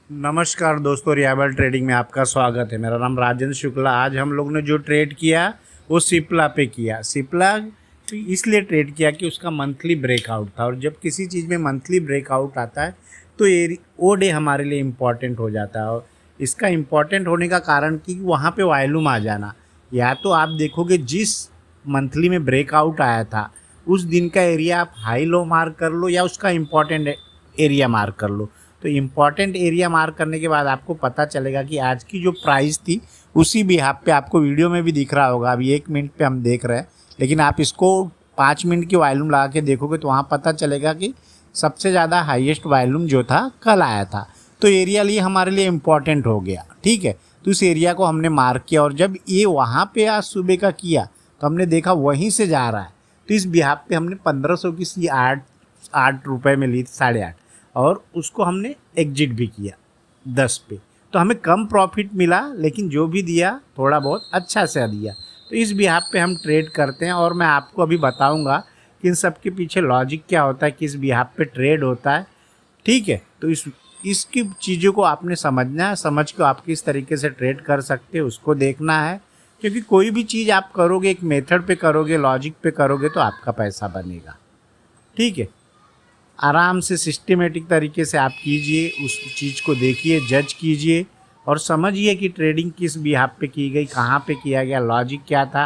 नमस्कार दोस्तों, रियाबल ट्रेडिंग में आपका स्वागत है। मेरा नाम राजेंद्र शुक्ला। आज हम लोग ने जो ट्रेड किया वो सिप्ला पे किया। सिप्ला इसलिए ट्रेड किया कि उसका मंथली ब्रेकआउट था, और जब किसी चीज़ में मंथली ब्रेकआउट आता है तो वो डे हमारे लिए इम्पॉर्टेंट हो जाता है। और इसका इम्पॉर्टेंट होने का कारण कि वहाँ पे वॉल्यूम आ जाना, या तो आप देखोगे जिस मंथली में ब्रेकआउट आया था उस दिन का एरिया आप हाई लो मार्क कर लो या उसका इम्पॉर्टेंट एरिया मार्क कर लो। तो इम्पॉर्टेंट एरिया मार्क करने के बाद आपको पता चलेगा कि आज की जो प्राइस थी उसी बिहाफ पे आपको वीडियो में भी दिख रहा होगा। अभी 1 मिनट पे हम देख रहे हैं, लेकिन आप इसको 5 मिनट की वॉल्यूम लगा के देखोगे तो वहाँ पता चलेगा कि सबसे ज़्यादा हाईएस्ट वॉल्यूम जो था कल आया था। तो एरिया लिए हमारे लिए इम्पॉर्टेंट हो गया, ठीक है। तो उस एरिया को हमने मार्क किया, और जब ये वहाँ पे आज सुबह का किया तो हमने देखा वहीं से जा रहा है। तो इस बिहाफ पे हमने 1500 की सी 8 रुपये में ली थी, 8.5, और उसको हमने एग्जिट भी किया 10 पे। तो हमें कम प्रॉफिट मिला, लेकिन जो भी दिया थोड़ा बहुत अच्छा से दिया। तो इस बिहाफ पे हम ट्रेड करते हैं, और मैं आपको अभी बताऊंगा कि इन सब के पीछे लॉजिक क्या होता है, किस बिहाफ पे ट्रेड होता है, ठीक है। तो इसकी चीज़ों को आपने समझना है, समझ के आप किस तरीके से ट्रेड कर सकते हैं उसको देखना है। क्योंकि कोई भी चीज़ आप करोगे एक मेथड पे करोगे, लॉजिक पे करोगे तो आपका पैसा बनेगा, ठीक है। आराम से सिस्टमेटिक तरीके से आप कीजिए, उस चीज़ को देखिए, जज कीजिए और समझिए कि ट्रेडिंग किस बिहाफ पे की गई, कहाँ पे किया गया, लॉजिक क्या था।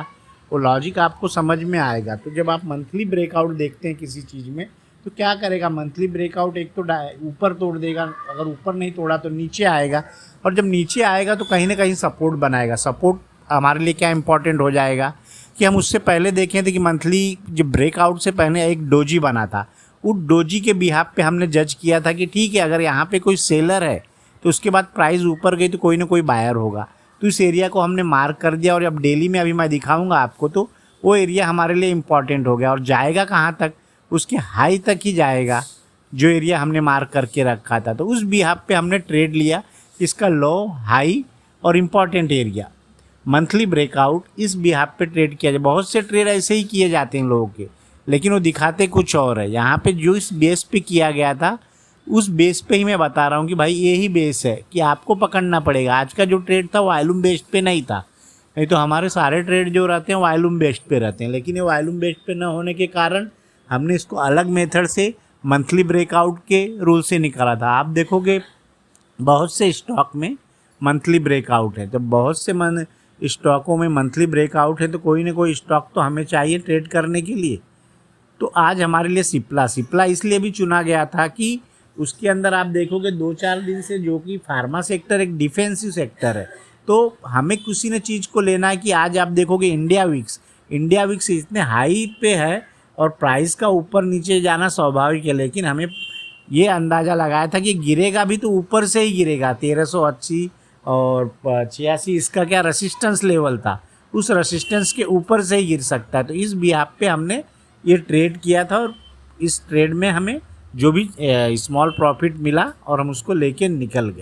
वो लॉजिक आपको समझ में आएगा। तो जब आप मंथली ब्रेकआउट देखते हैं किसी चीज़ में तो क्या करेगा, मंथली ब्रेकआउट एक तो ऊपर तोड़ देगा, अगर ऊपर नहीं तोड़ा तो नीचे आएगा, और जब नीचे आएगा तो कहीं ना कहीं सपोर्ट बनाएगा। सपोर्ट हमारे लिए क्या इंपॉर्टेंट हो जाएगा कि हम उससे पहले देखें थे कि मंथली जब ब्रेकआउट से पहले एक डोजी बना था, उस डोजी के बिहाफ पे हमने जज किया था कि ठीक है, अगर यहाँ पे कोई सेलर है तो उसके बाद प्राइस ऊपर गई तो कोई ना कोई बायर होगा। तो इस एरिया को हमने मार्क कर दिया, और अब डेली में अभी मैं दिखाऊंगा आपको, तो वो एरिया हमारे लिए इम्पॉर्टेंट हो गया। और जाएगा कहाँ तक, उसके हाई तक ही जाएगा जो एरिया हमने मार्क करके रखा था। तो उस बिहाफ पे हमने ट्रेड लिया, इसका लो, हाई और इम्पॉर्टेंट एरिया, मंथली ब्रेकआउट, इस बिहाफ पे ट्रेड किया जाए। बहुत से ट्रेड ऐसे ही किए जाते हैं लोगों के, लेकिन वो दिखाते कुछ और है। यहाँ पे जो इस बेस पे किया गया था उस बेस पे ही मैं बता रहा हूँ कि भाई यही बेस है कि आपको पकड़ना पड़ेगा। आज का जो ट्रेड था वॉल्यूम बेस्ड पे नहीं था, नहीं तो हमारे सारे ट्रेड जो रहते हैं वॉल्यूम बेस्ड पे रहते हैं। लेकिन ये वॉल्यूम बेस्ड पे न होने के कारण हमने इसको अलग मेथड से मंथली ब्रेकआउट के रूल से निकाला था। आप देखोगे बहुत से स्टॉक में मंथली ब्रेकआउट है, तो बहुत से स्टॉकों में मंथली ब्रेकआउट है, तो कोई ना कोई स्टॉक तो हमें चाहिए ट्रेड करने के लिए। तो आज हमारे लिए सिप्ला इसलिए भी चुना गया था कि उसके अंदर आप देखोगे 2-4 दिन से जो कि फार्मा सेक्टर एक डिफेंसिव सेक्टर है, तो हमें किसी न चीज़ को लेना है कि आज आप देखोगे इंडिया विक्स इतने हाई पे है और प्राइस का ऊपर नीचे जाना स्वाभाविक है, लेकिन हमें ये अंदाज़ा लगाया था कि गिरेगा भी तो ऊपर से ही गिरेगा। 1380 और 86 इसका क्या रेसिस्टेंस लेवल था, उस रेसिस्टेंस के ऊपर से ही गिर सकता है। तो इस बिहाफ पे हमने ये ट्रेड किया था, और इस ट्रेड में हमें जो भी स्मॉल प्रॉफिट मिला और हम उसको लेके निकल गए।